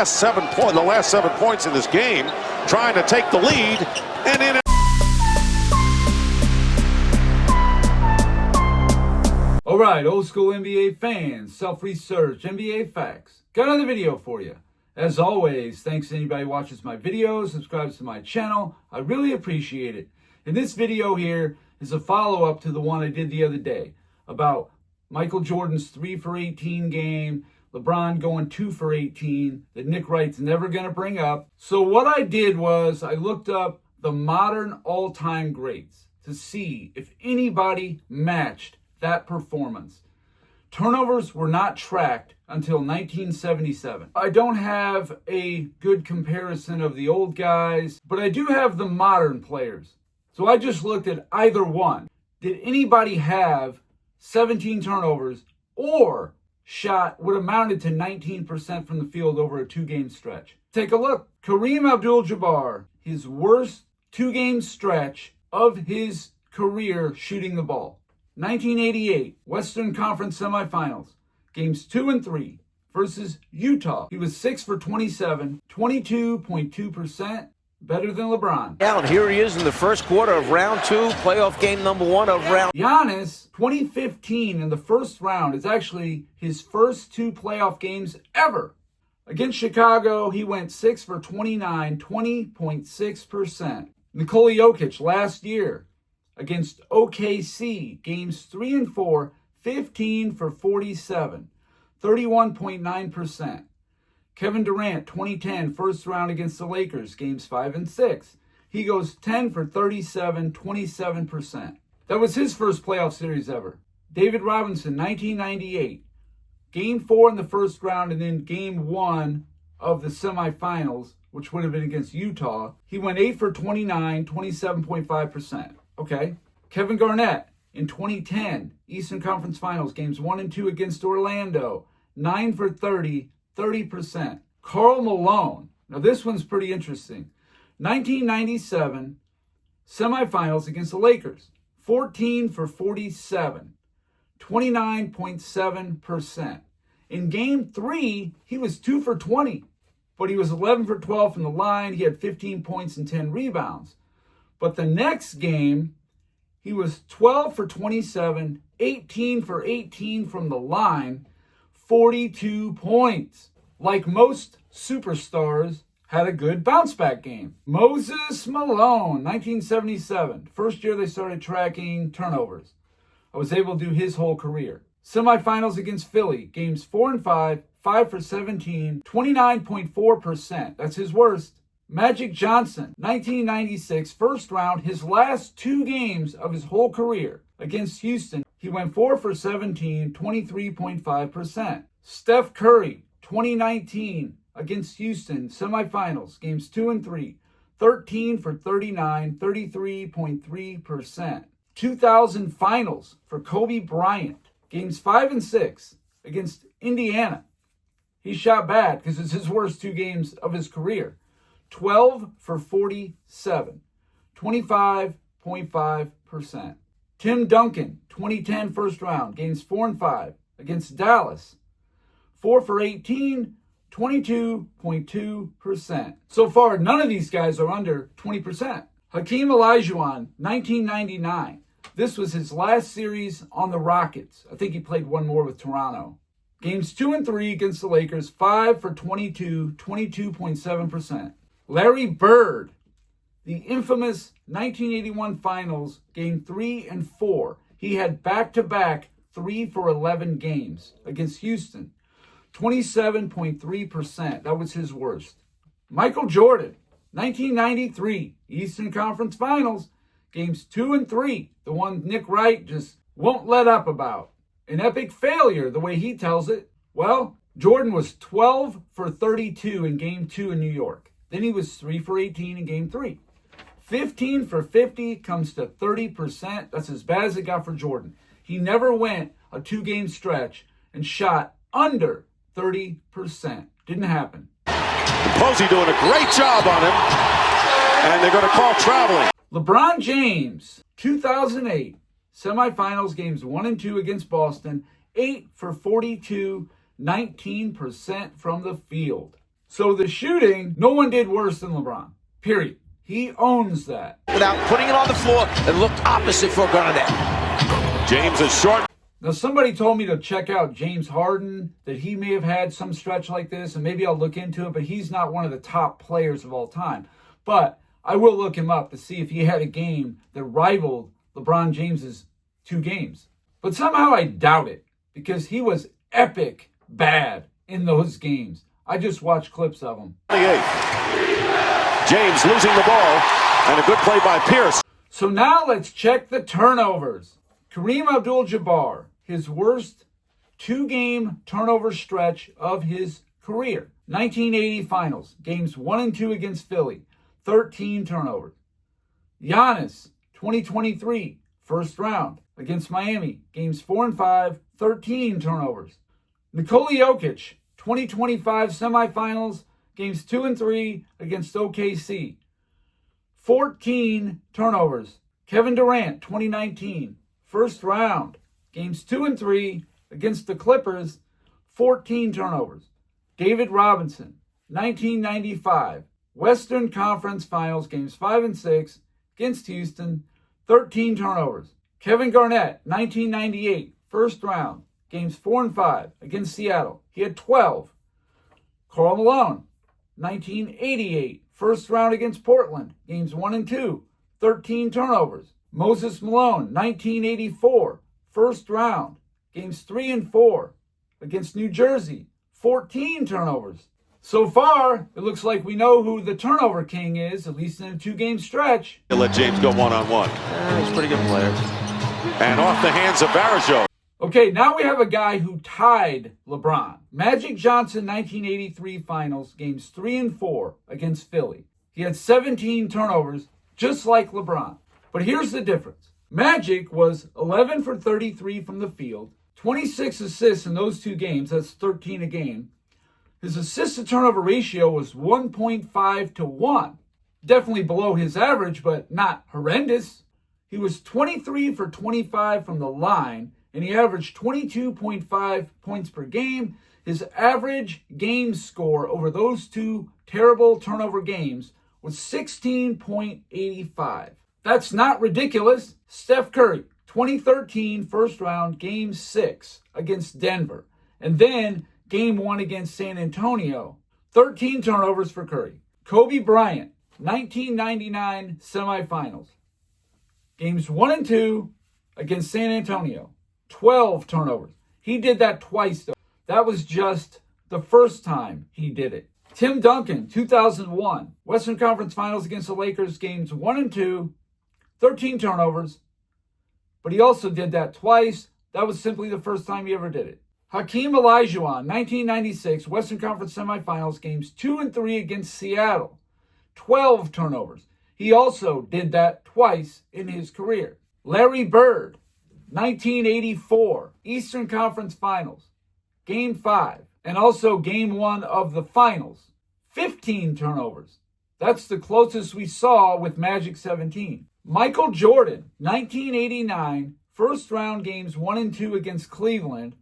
The last 7 points in this game, trying to take the lead, and in. All right, old school NBA fans, self-research, NBA facts. Got another video for you. As always, thanks to anybody who watches my videos, subscribes to my channel. I really appreciate it. And this video here is a follow-up to the one I did the other day about Michael Jordan's 3 for 18 game, LeBron going 2 for 18, that Nick Wright's never going to bring up. So what I did was I looked up the modern all-time greats to see if anybody matched that performance. Turnovers were not tracked until 1977. I don't have a good comparison of the old guys, but I do have the modern players. So I just looked at either one. Did anybody have 17 turnovers or shot what amounted to 19% from the field over a 2-game stretch? Take a look. Kareem Abdul-Jabbar, his worst 2-game stretch of his career shooting the ball. 1988 Western Conference semifinals, games 2 and 3 versus Utah. He was 6 for 27, 22.2%, better than LeBron. Yeah, and here he is in the first quarter of round 2, playoff game number 1 of round. Giannis, 2015 in the first round, is actually his first 2 playoff games ever. Against Chicago, he went 6 for 29, 20.6%. Nikola Jokic last year against OKC, games 3 and 4, 15 for 47, 31.9%. Kevin Durant, 2010, first round against the Lakers, games 5 and 6. He goes 10 for 37, 27%. That was his first playoff series ever. David Robinson, 1998, game 4 in the first round and then game 1 of the semifinals, which would have been against Utah. He went 8 for 29, 27.5%. Okay. Kevin Garnett in 2010, Eastern Conference Finals, games 1 and 2 against Orlando, 9 for 30, 30%. Karl Malone, now this one's pretty interesting. 1997, semifinals against the Lakers, 14 for 47, 29.7%. In game 3, he was 2 for 20, but he was 11 for 12 from the line. He had 15 points and 10 rebounds. But the next game, he was 12 for 27, 18 for 18 from the line, 42 points. Like most superstars, had a good bounce-back game. Moses Malone, 1977. First year they started tracking turnovers. I was able to do his whole career. Semifinals against Philly, games 4 and 5, 5 for 17, 29.4%. That's his worst. Magic Johnson, 1996, first round, his last 2 games of his whole career against Houston. He went 4 for 17, 23.5%. Steph Curry, 2019, against Houston, semifinals, games 2 and 3, 13 for 39, 33.3%. 2000 finals for Kobe Bryant, games 5 and 6 against Indiana. He shot bad because it's his worst 2 games of his career. 12 for 47, 25.5%. Tim Duncan, 2010 first round, games 4 and 5 against Dallas. 4 for 18, 22.2%. So far, none of these guys are under 20%. Hakeem Olajuwon, 1999. This was his last series on the Rockets. I think he played one more with Toronto. Games 2 and 3 against the Lakers, 5 for 22, 22.7%. Larry Bird, the infamous 1981 finals, game 3 and 4. He had back-to-back 3 for 11 games against Houston. 27.3%. That was his worst. Michael Jordan, 1993, Eastern Conference Finals, games 2 and 3. The one Nick Wright just won't let up about. An epic failure, the way he tells it. Well, Jordan was 12 for 32 in game 2 in New York. Then he was 3 for 18 in game 3. 15 for 50 comes to 30%. That's as bad as it got for Jordan. He never went a 2-game stretch and shot under 30%. Didn't happen. Posey doing a great job on him. And they're going to call traveling. LeBron James, 2008, semifinals games 1 and 2 against Boston. 8 for 42, 19% from the field. So the shooting, no one did worse than LeBron. Period. He owns that. Without putting it on the floor, it looked opposite for Garnett. James is short. Now, somebody told me to check out James Harden, that he may have had some stretch like this, and maybe I'll look into it, but he's not one of the top players of all time. But I will look him up to see if he had a game that rivaled LeBron James's 2 games. But somehow I doubt it, because he was epic bad in those games. I just watched clips of him. 28. James losing the ball, and a good play by Pierce. So now let's check the turnovers. Kareem Abdul-Jabbar, his worst 2-game turnover stretch of his career. 1980 Finals, games 1 and 2 against Philly, 13 turnovers. Giannis, 2023, first round against Miami, games 4 and 5, 13 turnovers. Nikola Jokic, 2025 semifinals, games 2 and 3 against OKC, 14 turnovers. Kevin Durant, 2019, first round, games 2 and 3 against the Clippers, 14 turnovers. David Robinson, 1995, Western Conference Finals, games 5 and 6 against Houston, 13 turnovers. Kevin Garnett, 1998, first round, games 4 and 5 against Seattle. He had 12. Karl Malone, 1988, first round against Portland, games 1 and 2, 13 turnovers. Moses Malone, 1984, first round, games 3 and 4 against New Jersey, 14 turnovers. So far, it looks like we know who the turnover king is, at least in a 2-game stretch. He'll let James go one-on-one. He's a pretty good player. And off the hands of Barajo. Okay, now we have a guy who tied LeBron. Magic Johnson, 1983 Finals, games 3 and 4 against Philly. He had 17 turnovers, just like LeBron. But here's the difference. Magic was 11 for 33 from the field, 26 assists in those 2 games, that's 13 a game. His assist-to-turnover ratio was 1.5 to 1. Definitely below his average, but not horrendous. He was 23 for 25 from the line, and he averaged 22.5 points per game. His average game score over those 2 terrible turnover games was 16.85. That's not ridiculous. Steph Curry, 2013 first round, game 6 against Denver. And then game 1 against San Antonio. 13 turnovers for Curry. Kobe Bryant, 1999 semifinals. Games 1 and 2 against San Antonio. 12 turnovers. He did that twice, though. That was just the first time he did it. Tim Duncan, 2001. Western Conference Finals against the Lakers. Games 1 and 2. 13 turnovers. But he also did that twice. That was simply the first time he ever did it. Hakeem Olajuwon, 1996. Western Conference Semifinals. Games 2 and 3 against Seattle. 12 turnovers. He also did that twice in his career. Larry Bird, 1984, Eastern Conference Finals, Game 5, and also Game 1 of the Finals. 15 turnovers. That's the closest we saw with Magic 17. Michael Jordan, 1989, first round games 1 and 2 against Cleveland,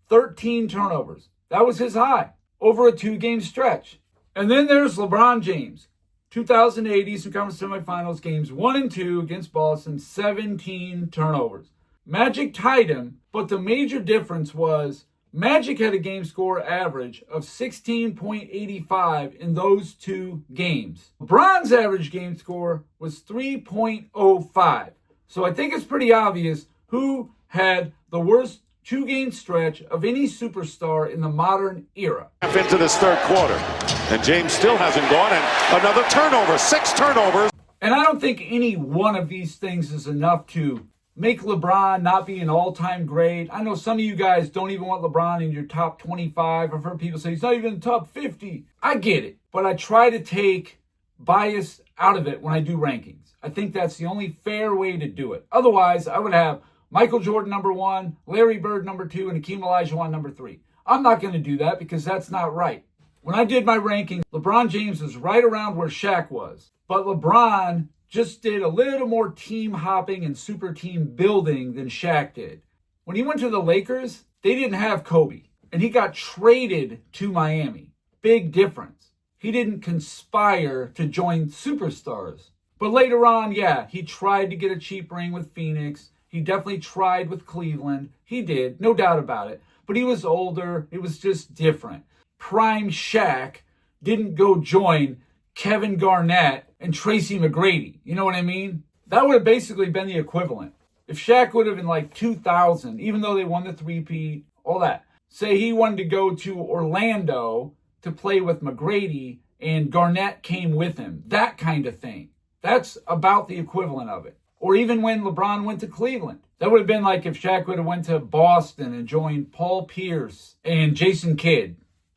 13 turnovers. That was his high over a 2-game stretch. And then there's LeBron James, 2008 Eastern Conference Semifinals, games 1 and 2 against Boston, 17 turnovers. Magic tied him, but the major difference was Magic had a game score average of 16.85 in those 2 games. LeBron's average game score was 3.05. So I think it's pretty obvious who had the worst 2-game stretch of any superstar in the modern era. Into this third quarter, and James still hasn't gone, and another turnover, 6 turnovers. And I don't think any one of these things is enough to make LeBron not be an all-time great. I know some of you guys don't even want LeBron in your top 25. I've heard people say he's not even in the top 50. I get it, but I try to take bias out of it when I do rankings. I think that's the only fair way to do it. Otherwise, I would have Michael Jordan number 1, Larry Bird number 2, and Hakeem Olajuwon number 3. I'm not going to do that because that's not right. When I did my rankings, LeBron James was right around where Shaq was. But LeBron just did a little more team hopping and super team building than Shaq did. When he went to the Lakers, they didn't have Kobe, and he got traded to Miami. Big difference. he didn't conspire to join superstars. But later on, yeah, he tried to get a cheap ring with Phoenix. He definitely tried with Cleveland. He did, no doubt about it. But he was older. It was just different. Prime Shaq didn't go join Kevin Garnett and Tracy McGrady. You know what I mean? That would have basically been the equivalent. If Shaq would have in like 2000, even though they won the three-peat, all that. Say he wanted to go to Orlando to play with McGrady and Garnett came with him. That kind of thing. That's about the equivalent of it. Or even when LeBron went to Cleveland. That would have been like if Shaq would have went to Boston and joined Paul Pierce and Jason Kidd.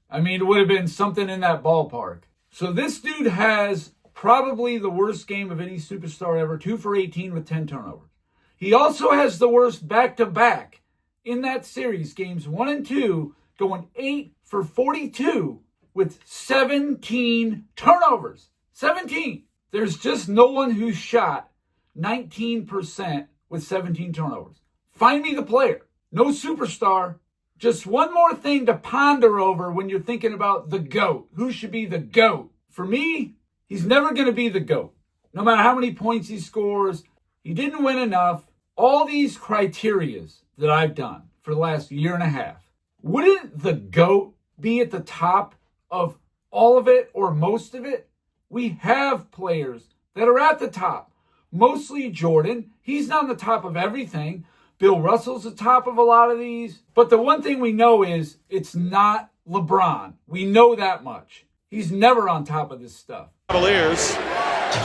I mean, it would have been something in that ballpark. So this dude has probably the worst game of any superstar ever, 2 for 18 with 10 turnovers. He also has the worst back-to-back in that series, games 1 and 2, going 8 for 42 with 17 turnovers. 17. There's just no one who's shot 19% with 17 turnovers. Find me the player. No superstar. Just one more thing to ponder over when you're thinking about the GOAT. Who should be the GOAT? For me, he's never going to be the GOAT. No matter how many points he scores, he didn't win enough. All these criterias that I've done for the last year and a half, wouldn't the GOAT be at the top of all of it or most of it? We have players that are at the top. Mostly Jordan. He's not on the top of everything. Bill Russell's the top of a lot of these. But the one thing we know is it's not LeBron. We know that much. He's never on top of this stuff. Cavaliers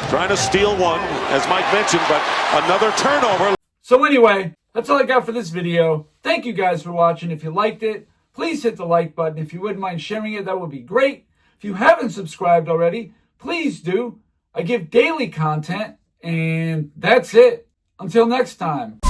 trying to steal one, as Mike mentioned, but another turnover. So anyway, that's all I got for this video. Thank you guys for watching. If you liked it, please hit the like button. If you wouldn't mind sharing it, that would be great. If you haven't subscribed already, please do. I give daily content, and that's it. Until next time.